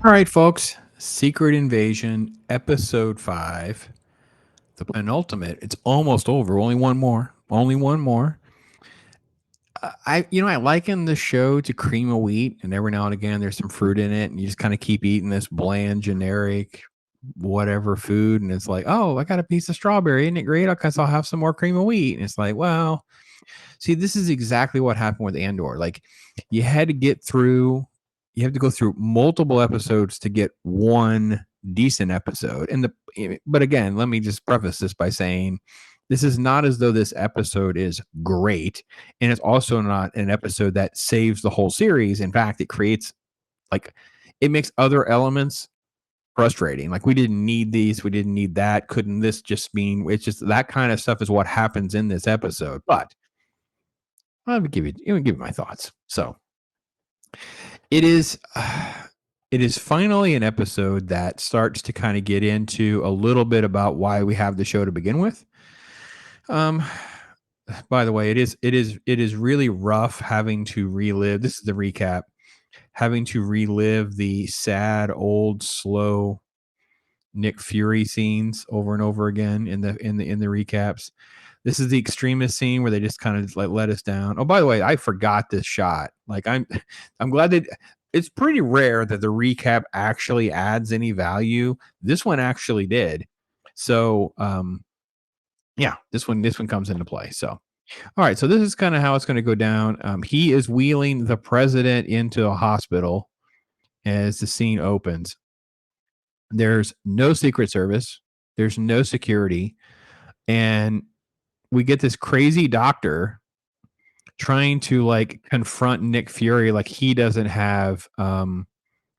All right, folks. Secret Invasion, episode 5, the penultimate. It's almost over. Only one more. Only one more. I liken the show to cream of wheat, and every now and again there's some fruit in it, and you just kind of keep eating this bland, generic, whatever food, and it's like, oh, I got a piece of strawberry, isn't it great? I guess I'll have some more cream of wheat, and it's like, well, see, this is exactly what happened with Andor. Like, you had to get through, you have to go through multiple episodes to get one decent episode. But again, let me just preface this by saying this is not as though this episode is great, and it's also not an episode that saves the whole series. In fact, it creates like it makes other elements frustrating. Like, we didn't need these, we didn't need that. Couldn't this just mean it's just that kind of stuff is what happens in this episode? But let me give you my thoughts. So it is it is finally an episode that starts to kind of get into a little bit about why we have the show to begin with. Um by the way, it is really rough having to relive. This is the recap. Having to relive the sad old slow Nick Fury scenes over and over again in the recaps. This is the extremist scene where they just kind of like let us down. Oh, by the way, I forgot this shot. Like I'm glad that it's pretty rare that the recap actually adds any value. This one actually did. So yeah, this one comes into play. So all right, so this is kind of how it's going to go down. He is wheeling the president into a hospital as the scene opens. There's no Secret Service. There's no security. And we get this crazy doctor trying to like confront Nick Fury like he doesn't have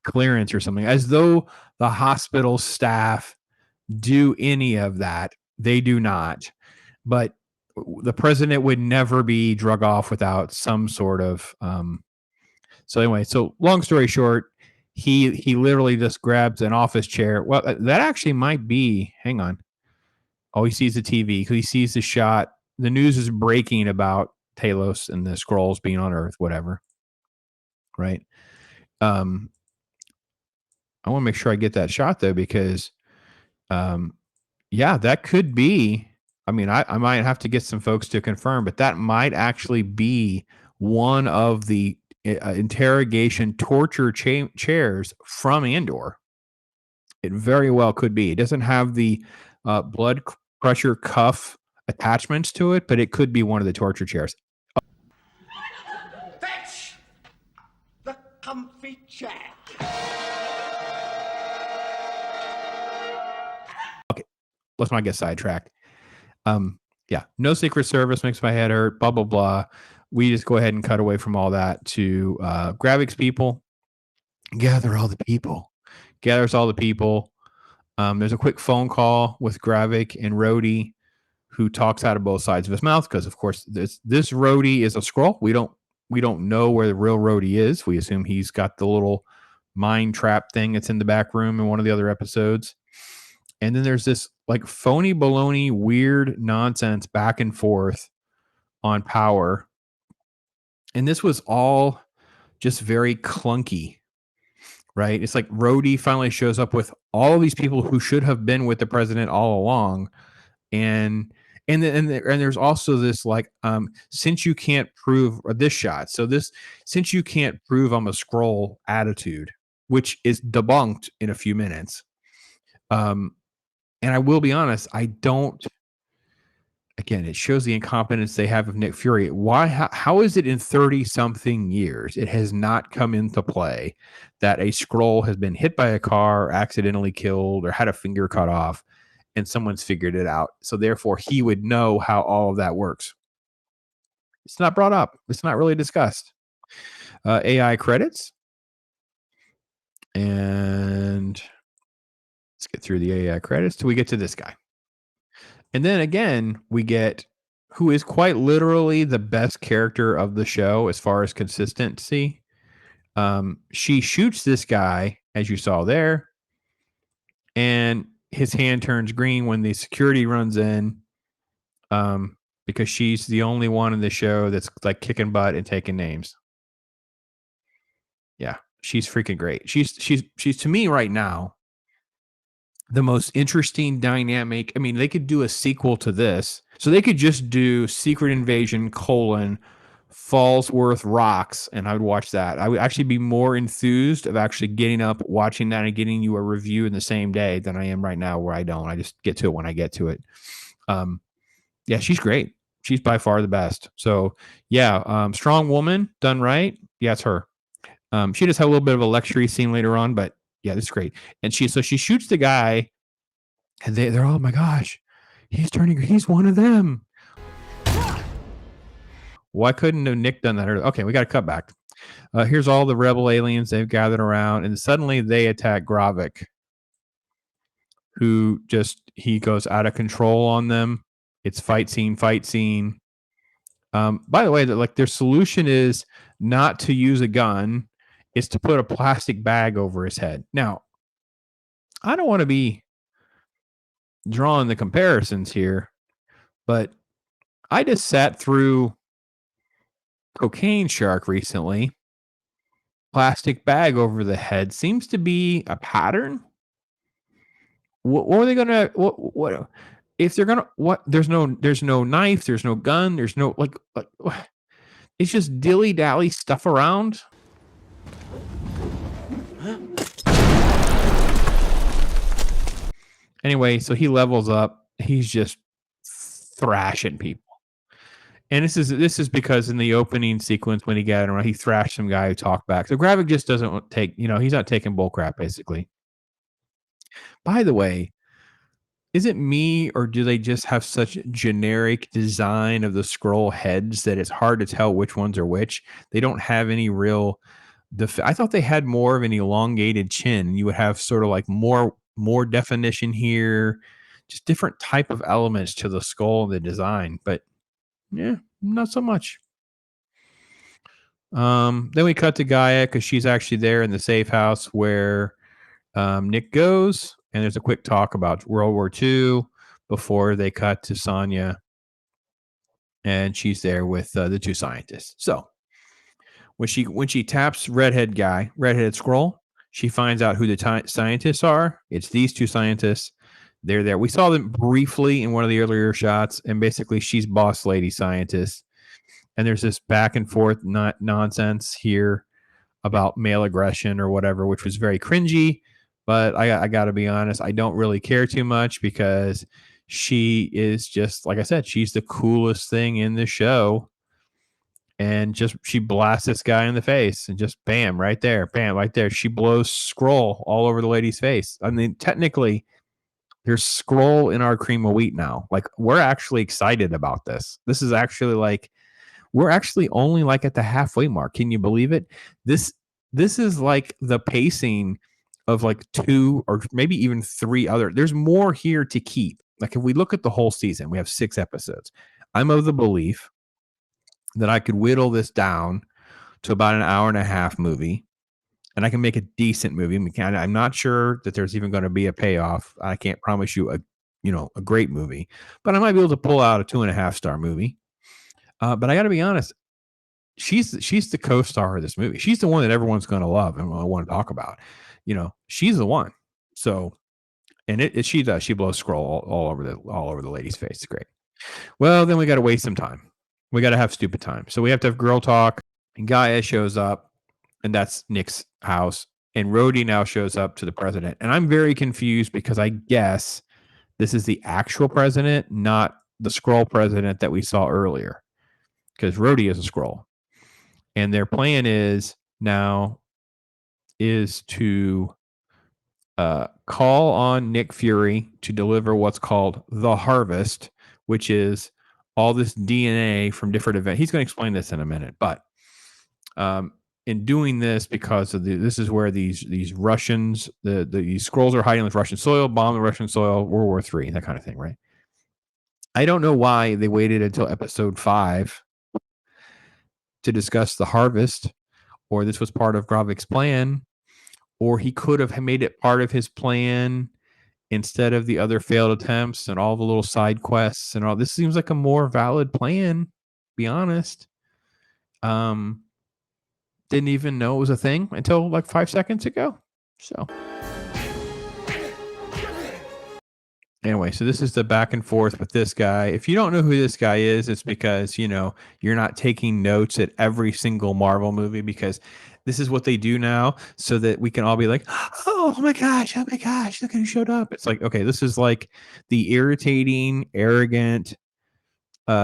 clearance or something, as though the hospital staff do any of that. They do not. But the president would never be drug off without some sort of so anyway, so long story short, he literally just grabs an office chair. Well, that actually might be, hang on. Oh, he sees the TV. He sees the shot. The news is breaking about Talos and the Skrulls being on Earth, whatever. Right. Um, I want to make sure I get that shot though, because yeah, that could be. I mean, I might have to get some folks to confirm, but that might actually be one of the interrogation torture chairs from Andor. It very well could be. It doesn't have the blood pressure cuff attachments to it, but it could be one of the torture chairs. Fetch the comfy chair. Okay, let's not get sidetracked. Yeah, no Secret Service makes my head hurt. Blah blah blah. We just go ahead and cut away from all that to Gravik's people. Gather all the people. Gathers all the people. There's a quick phone call with Gravik and Rhodey, who talks out of both sides of his mouth because, of course, this Rhodey is a Skrull. We don't know where the real Rhodey is. We assume he's got the little mind trap thing that's in the back room in one of the other episodes. And then there's this like phony baloney, weird nonsense back and forth on power. And this was all just very clunky, right? It's like Rhodey finally shows up with all of these people who should have been with the president all along. And there's also this like since you can't prove this shot, so this since you can't prove I'm a Skrull attitude, which is debunked in a few minutes. And I will be honest, I don't. Again, it shows the incompetence they have of Nick Fury. Why? How is it in 30-something years it has not come into play that a Skrull has been hit by a car, accidentally killed, or had a finger cut off, and someone's figured it out? So therefore, he would know how all of that works. It's not brought up. It's not really discussed. AI credits. And let's get through the AI credits till we get to this guy. And then again, we get who is quite literally the best character of the show as far as consistency. She shoots this guy, as you saw there, and his hand turns green when the security runs in, because she's the only one in the show that's like kicking butt and taking names. Yeah, She's freaking great. She's to me right now the most interesting dynamic. I mean, they could do a sequel to this. So they could just do Secret Invasion : Fallsworth Rocks, and I would watch that. I would actually be more enthused of actually getting up, watching that, and getting you a review in the same day than I am right now, where I don't. I just get to it when I get to it. Yeah, she's great. She's by far the best. So yeah, strong woman done right. Yeah, it's her. She just had a little bit of a lecture scene later on, but yeah, this is great. And she shoots the guy, and they're oh my gosh, he's one of them. Why couldn't Nick done that earlier? Okay, we got to cut back. Here's all the rebel aliens they've gathered around, and suddenly they attack Gravik, who he goes out of control on them. It's fight scene. By the way, their solution is not to use a gun, is to put a plastic bag over his head. Now, I don't want to be drawing the comparisons here, but I just sat through Cocaine Shark recently. Plastic bag over the head seems to be a pattern. What are they gonna? What if they're gonna? What there's no knife, there's no gun, there's no like it's just dilly dally stuff around. Anyway, so he levels up. He's just thrashing people. And this is because in the opening sequence when he got around, he thrashed some guy who talked back. So Gravik just doesn't take, he's not taking bull crap, basically. By the way, is it me or do they just have such generic design of the Skrull heads that it's hard to tell which ones are which? They don't have any real. I thought they had more of an elongated chin. You would have sort of like more definition here, just different type of elements to the skull and the design. But yeah, not so much. Then we cut to Gaia because she's actually there in the safe house where Nick goes, and there's a quick talk about World War II before they cut to Sonya, and she's there with the two scientists. So when she taps redheaded Skrull, she finds out who the scientists are. It's these two scientists. They're there. We saw them briefly in one of the earlier shots, and basically she's boss lady scientist. And there's this back and forth nonsense here about male aggression or whatever, which was very cringy. But I got to be honest, I don't really care too much because she is just, like I said, she's the coolest thing in the show. And just she blasts this guy in the face and just bam, right there. She blows Skrull all over the lady's face. I mean, technically, there's Skrull in our cream of wheat now. Like, we're actually excited about this. This is actually like, we're actually only like at the halfway mark. Can you believe it? This is like the pacing of like 2 or maybe even 3 other. There's more here to keep. Like, if we look at the whole season, we have 6 episodes. I'm of the belief that I could whittle this down to about an hour and a half movie, and I can make a decent movie. I'm not sure that there's even going to be a payoff. I can't promise you a great movie, but I might be able to pull out a 2.5 star movie. But I got to be honest, she's the co-star of this movie. She's the one that everyone's going to love and want to talk about. She's the one. So, and she does. She blows Skrull all over the lady's face. It's great. Well, then we got to waste some time. We got to have stupid time. So we have to have girl talk. And Gaia shows up, and that's Nick's house. And Rhodey now shows up to the president. And I'm very confused because I guess this is the actual president, not the Skrull president that we saw earlier. Because Rhodey is a Skrull. And their plan is to call on Nick Fury to deliver what's called the harvest, which is all this DNA from different events. He's going to explain this in a minute, but in doing this, because of this is where these Russians, these Skrulls are hiding with Russian soil, bomb the Russian soil, World War III, that kind of thing, right? I don't know why they waited until episode 5 to discuss the harvest, or this was part of Gravik's plan, or he could have made it part of his plan instead of the other failed attempts and all the little side quests and all. This seems like a more valid plan, to be honest. Didn't even know it was a thing until like 5 seconds ago. So anyway, so this is the back and forth with this guy. If you don't know who this guy is, it's because, you're not taking notes at every single Marvel movie, because this is what they do now so that we can all be like, oh my gosh, look at who showed up. It's like, okay, this is like the irritating, arrogant,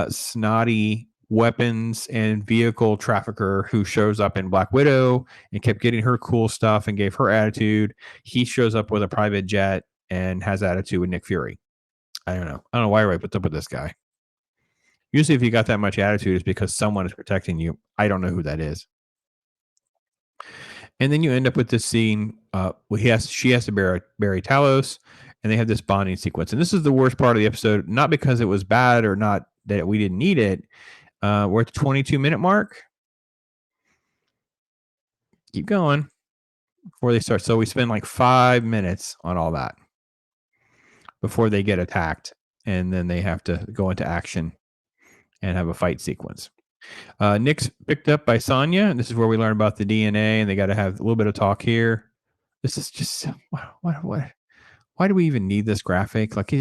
snotty weapons and vehicle trafficker who shows up in Black Widow and kept getting her cool stuff and gave her attitude. He shows up with a private jet and has attitude with Nick Fury. I don't know. I don't know why everybody puts up with this guy. Usually, if you got that much attitude, it's because someone is protecting you. I don't know who that is. And then you end up with this scene. She has to bury Talos, and they have this bonding sequence. And this is the worst part of the episode, not because it was bad or not that we didn't need it. We're at the 22-minute mark. Keep going before they start. So we spend like 5 minutes on all that before they get attacked, and then they have to go into action and have a fight sequence. Nick's picked up by Sonya, and this is where we learn about the DNA, and they got to have a little bit of talk here. This is just what? Why do we even need this graphic? Like,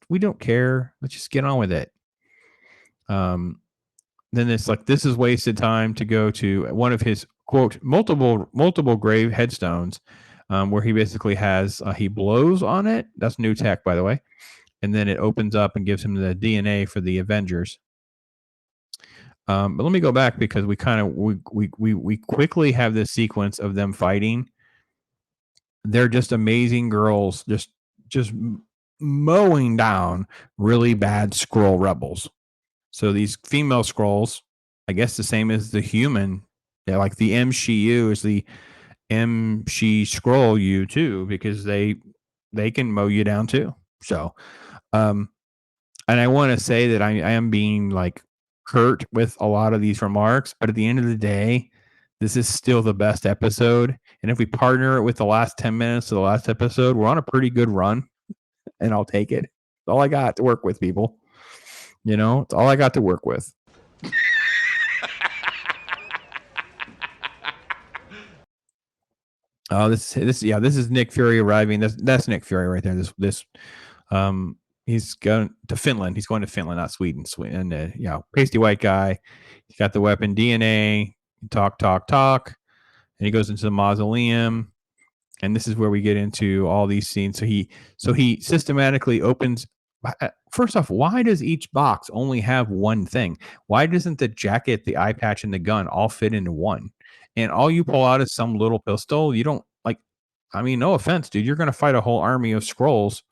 we don't care. Let's just get on with it. Then it's like, this is wasted time to go to one of his quote multiple grave headstones, where he basically has he blows on it. That's new tech, by the way, and then it opens up and gives him the DNA for the Avengers. But let me go back, because we quickly have this sequence of them fighting. They're just amazing girls, just mowing down really bad Skrull rebels. So these female Skrulls, I guess the same as the human, like the MCU is the MC Skrull U too, because they can mow you down too. So, and I want to say that I am being like curt with a lot of these remarks, but at the end of the day, this is still the best episode. And if we partner it with the last 10 minutes of the last episode, we're on a pretty good run, and I'll take it. It's all I got to work with, people. It's all I got to work with. Oh, this is Nick Fury arriving. That's Nick Fury right there. He's going to Finland. He's going to Finland, not Sweden. And pasty white guy. He's got the weapon DNA. Talk, and he goes into the mausoleum. And this is where we get into all these scenes. So he systematically opens. First off, why does each box only have one thing? Why doesn't the jacket, the eye patch, and the gun all fit into one? And all you pull out is some little pistol. You don't no offense, dude. You're going to fight a whole army of Skrulls.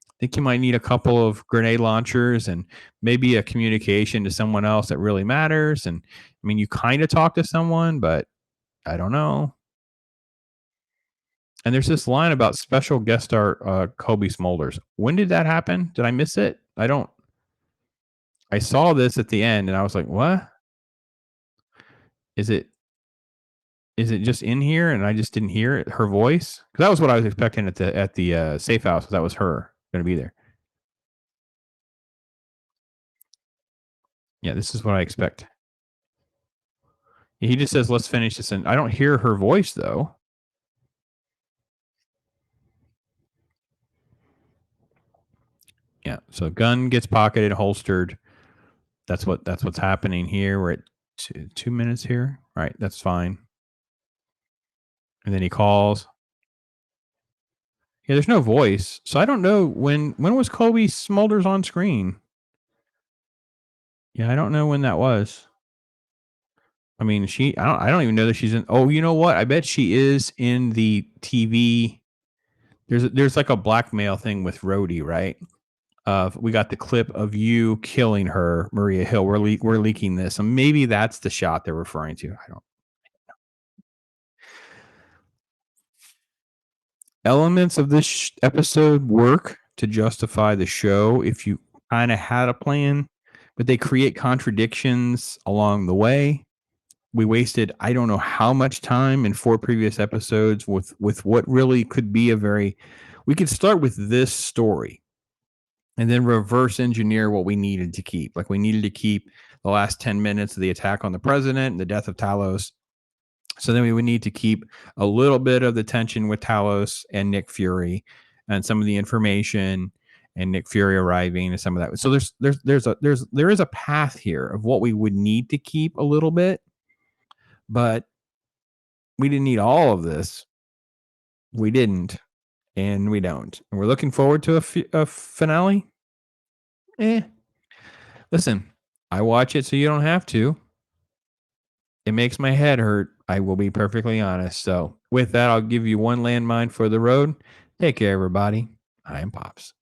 I think you might need a couple of grenade launchers and maybe a communication to someone else that really matters. And you kind of talk to someone, but I don't know. And there's this line about special guest star Kobe Smulders. When did that happen? Did I miss it? I saw this at the end, and I was like, what? Is it just in here and I just didn't hear it, her voice? Because that was what I was expecting at the safe house. That was her going to be there. Yeah, this is what I expect. He just says, let's finish this. And I don't hear her voice, though. Yeah, so gun gets pocketed, holstered. That's what's happening here. We're at 2 minutes here. All right, that's fine. And then he calls. Yeah, there's no voice. So I don't know when was Kobe Smulders on screen? Yeah, I don't know when that was. I don't even know that she's in. Oh, you know what? I bet she is in the TV. There's like a blackmail thing with Rhodey, right? We got the clip of you killing her, Maria Hill. We're leaking this, and maybe that's the shot they're referring to. I don't know. Elements of this episode work to justify the show if you kind of had a plan, but they create contradictions along the way. We wasted I don't know how much time in 4 previous episodes with what really could be we could start with this story and then reverse engineer what we needed to keep. Like, we needed to keep the last 10 minutes of the attack on the president and the death of Talos. So then we would need to keep a little bit of the tension with Talos and Nick Fury, and some of the information and Nick Fury arriving and some of that. So there is a path here of what we would need to keep a little bit, but we didn't need all of this. We didn't, and we don't. And we're looking forward to a finale. Listen, I watch it so you don't have to. It makes my head hurt. I will be perfectly honest. So with that, I'll give you one landmine for the road. Take care, everybody. I am Pops.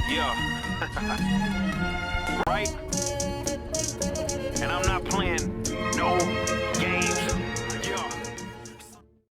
Yeah. Right?